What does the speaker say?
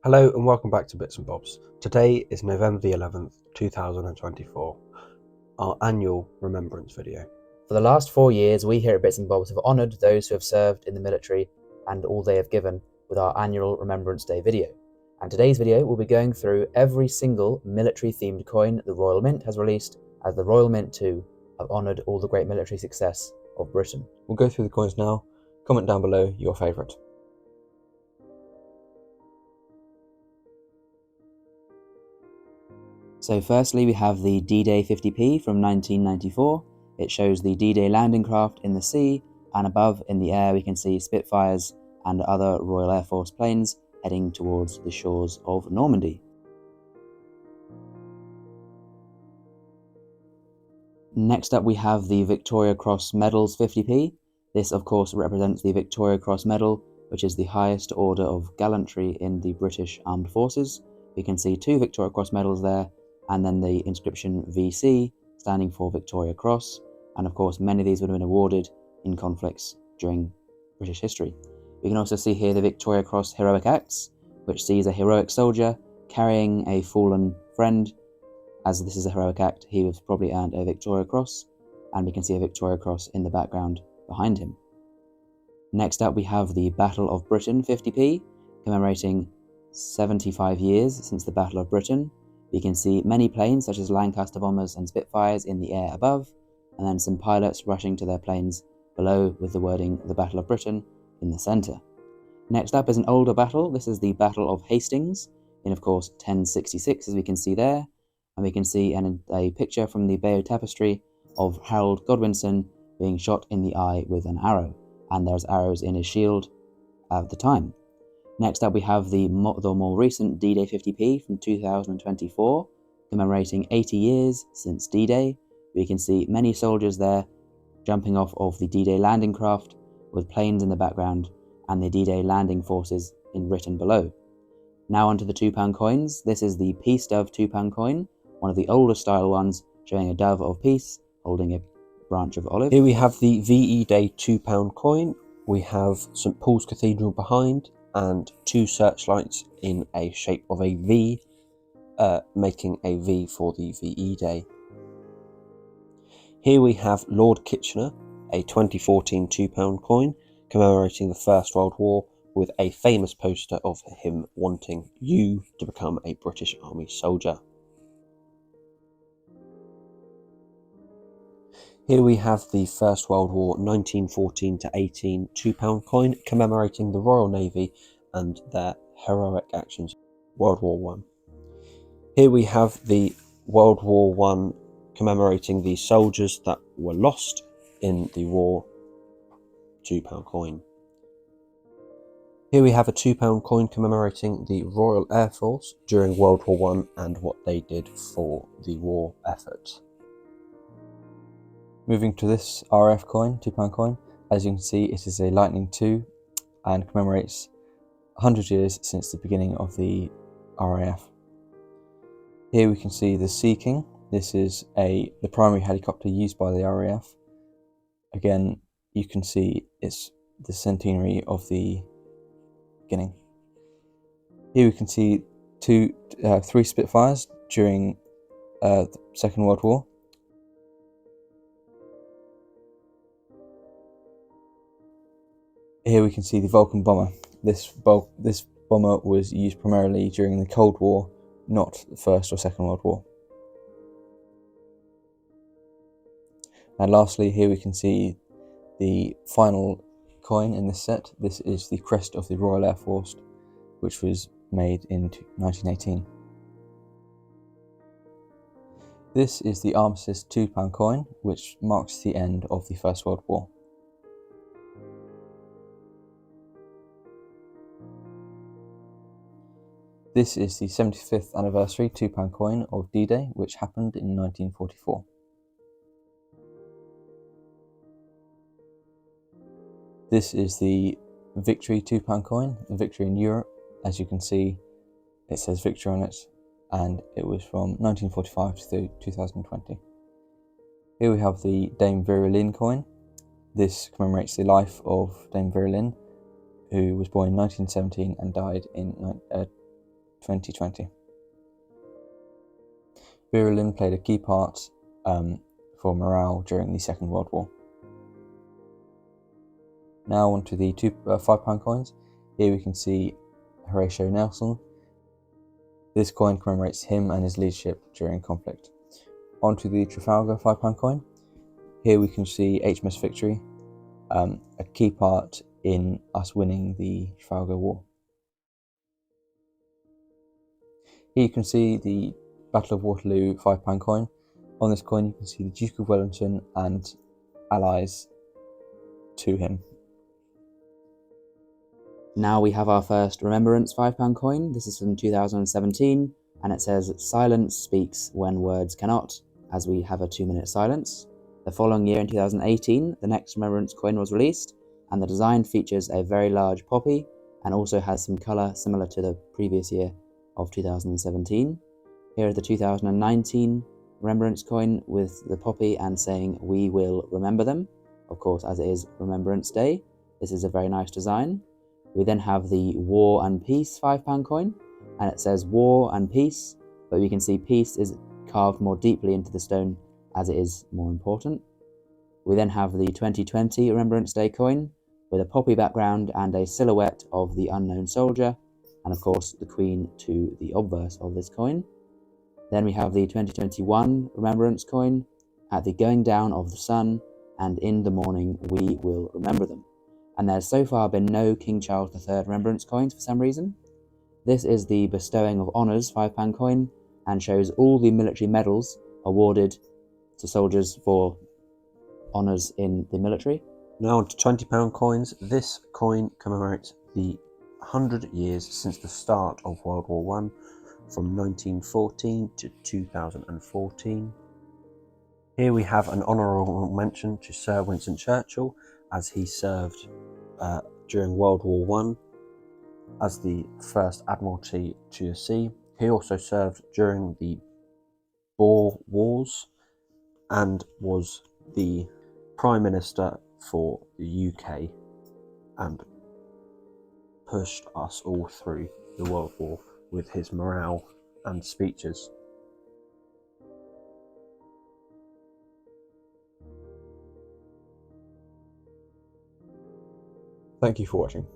Hello and welcome back to Bits and Bobs. Today is November the 11th, 2024, our annual Remembrance video. For the last 4 years, we here at Bits and Bobs have honoured those who have served in the military and all they have given with our annual Remembrance Day video. And today's video will be going through every single military-themed coin the Royal Mint has released, as the Royal Mint too have honoured all the great military success of Britain. We'll go through the coins now. Comment down below your favourite. So firstly, we have the DDay 50p from 1994. It shows the DDay landing craft in the sea, and above in the air we can see Spitfires and other Royal Air Force planes heading towards the shores of Normandy. Next up we have the Victoria Cross Medals 50p. This of course represents the Victoria Cross Medal, which is the highest order of gallantry in the British Armed Forces. We can see 2 Victoria Cross medals there, and then the inscription VC, standing for Victoria Cross, and of course many of these would have been awarded in conflicts during British history. We can also see here the Victoria Cross Heroic Acts, which sees a heroic soldier carrying a fallen friend. As this is a heroic act, he has probably earned a Victoria Cross, and we can see a Victoria Cross in the background behind him. Next up we have the Battle of Britain 50p, commemorating 75 years since the Battle of Britain. We can see many planes such as Lancaster bombers and Spitfires in the air above, and then some pilots rushing to their planes below with the wording "The Battle of Britain" in the centre. Next up is an older battle. This is the Battle of Hastings in, of course, 1066, as we can see there, and we can see a picture from the Bayeux Tapestry of Harold Godwinson being shot in the eye with an arrow, and there's arrows in his shield at the time. Next up we have the more recent DDay 50p from 2024, commemorating 80 years since D-Day. We can see many soldiers there jumping off of the D-Day landing craft with planes in the background and the D-Day landing forces written below. Now onto the £2 coins. This is the Peace Dove £2 coin, one of the older style ones, showing a dove of peace holding a branch of olive. Here we have the VE Day £2 coin. We have St Paul's Cathedral behind, and 2 searchlights in a shape of a V, making a V for the VE Day. Here we have Lord Kitchener, a 2014 £2 coin, commemorating the First World War, with a famous poster of him wanting you to become a British Army soldier. Here we have the First World War 1914 to 18 £2 coin, commemorating the Royal Navy and their heroic actions in World War I. Here we have the World War I, commemorating the soldiers that were lost in the war, £2 coin. Here we have a £2 coin commemorating the Royal Air Force during World War I and what they did for the war effort. Moving to this RAF coin, £2 coin, as you can see it is a Lightning II and commemorates 100 years since the beginning of the RAF. Here we can see the Sea King. This is the primary helicopter used by the RAF. Again, you can see it's the centenary of the beginning. Here we can see 3 Spitfires during the Second World War. Here we can see the Vulcan bomber. This bomber was used primarily during the Cold War, not the First or Second World War. And lastly, here we can see the final coin in this set. This is the crest of the Royal Air Force, which was made in 1918. This is the Armistice £2 coin, which marks the end of the First World War. This is the 75th anniversary £2 coin of D-Day, which happened in 1944. This is the Victory £2 coin, the Victory in Europe. As you can see, it says Victory on it, and it was from 1945 to 2020. Here we have the Dame Vera Lynn coin. This commemorates the life of Dame Vera Lynn, who was born in 1917 and died in 2020. Virulin played a key part for morale during the Second World War. Now onto the £5 coins. Here we can see Horatio Nelson. This coin commemorates him and his leadership during conflict. Onto the Trafalgar £5 coin. Here we can see HMS Victory, a key part in us winning the Trafalgar War. Here you can see the Battle of Waterloo £5 coin. On this coin you can see the Duke of Wellington and allies to him. Now we have our first Remembrance £5 coin. This is from 2017, and it says, "Silence speaks when words cannot," as we have a 2-minute silence. The following year, in 2018, the next Remembrance coin was released, and the design features a very large poppy and also has some colour similar to the previous year of 2017. Here is the 2019 Remembrance coin with the poppy and saying, "We will remember them," of course, as it is Remembrance Day. This is a very nice design. We then have the War and Peace £5 coin, and it says War and Peace, but we can see peace is carved more deeply into the stone as it is more important. We then have the 2020 Remembrance Day coin with a poppy background and a silhouette of the unknown soldier, and of course the Queen to the obverse of this coin. Then we have the 2021 Remembrance coin, "At the going down of the sun, and in the morning we will remember them." And there's so far been no King Charles III Remembrance coins for some reason. This is the bestowing of honours £5 coin and shows all the military medals awarded to soldiers for honours in the military. Now on to £20 coins. This coin commemorates the 100 years since the start of World War I, from 1914 to 2014. Here we have an honourable mention to Sir Winston Churchill, as he served during World War I as the First Admiralty to the Sea. He also served during the Boer Wars and was the Prime Minister for the UK and pushed us all through the World War with his morale and speeches. Thank you for watching.